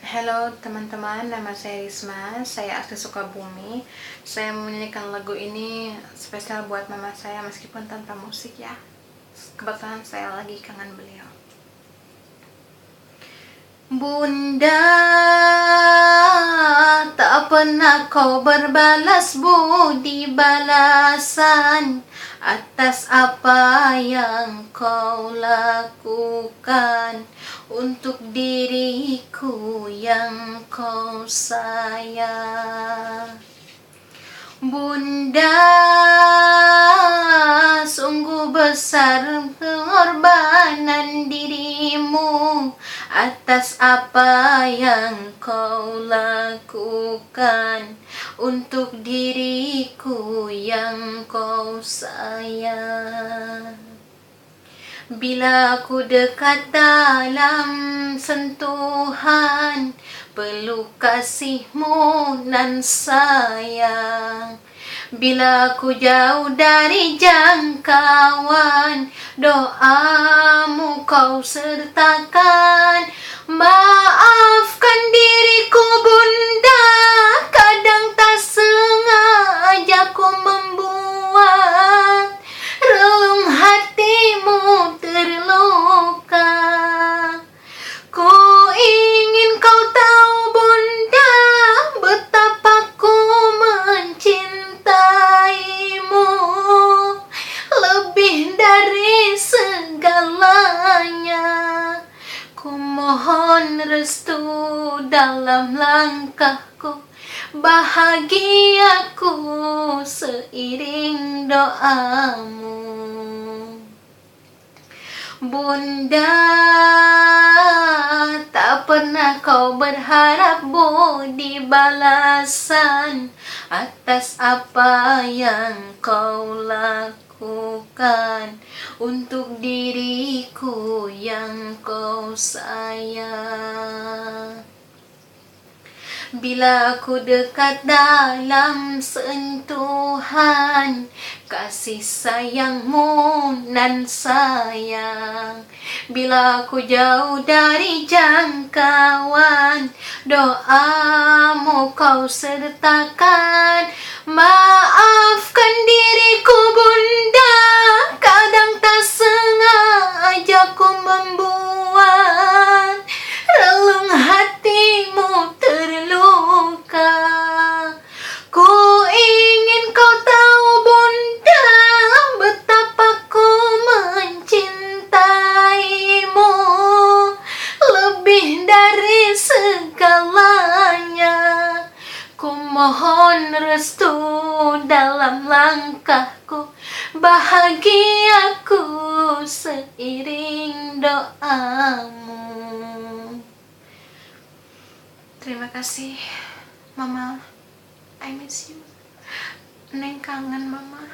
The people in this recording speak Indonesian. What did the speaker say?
Halo teman-teman, nama saya Risma, saya asli Sukabumi. Saya menyanyikan lagu ini spesial buat mama saya meskipun tanpa musik ya. Kebetulan saya lagi kangen beliau. Bunda, tak pernah kau berbalas budi balasan atas apa yang kau lakukan untuk diriku yang kau sayang. Bunda, sungguh besar pengorbanan dirimu atas apa yang kau lakukan untuk diriku yang kau sayang. Bila ku dekat dalam sentuhan peluk kasihmu nan sayang, bila ku jauh dari jangkauan doamu kau sertakan. Maafkan diriku Bunda, kadang tak sengaja ku membuat relung hatimu terluka. Ku ingin kau tahu Bunda, betapa ku mencintaimu lebih dari segalanya. Ku mohon restu dalam langkahku, bahagiaku seiring doamu. Bunda, tak pernah kau berharap budi balasan atas apa yang kau lakukan untuk diriku yang kau sayang. Bila ku dekat dalam sentuhan kasih sayangmu nan sayang, bila ku jauh dari jangkauan doamu kau sertakan. Maafkan diriku Bunda, kadang tak sengaja ku membuat relung hatimu terluka. Ku ingin kau tahu Bunda, betapa ku mencintaimu lebih dari segalanya. Ku mohon restu dalam langkahku, bahagiaku seiring doamu. Terima kasih Mama, I miss you. Neng kangen Mama.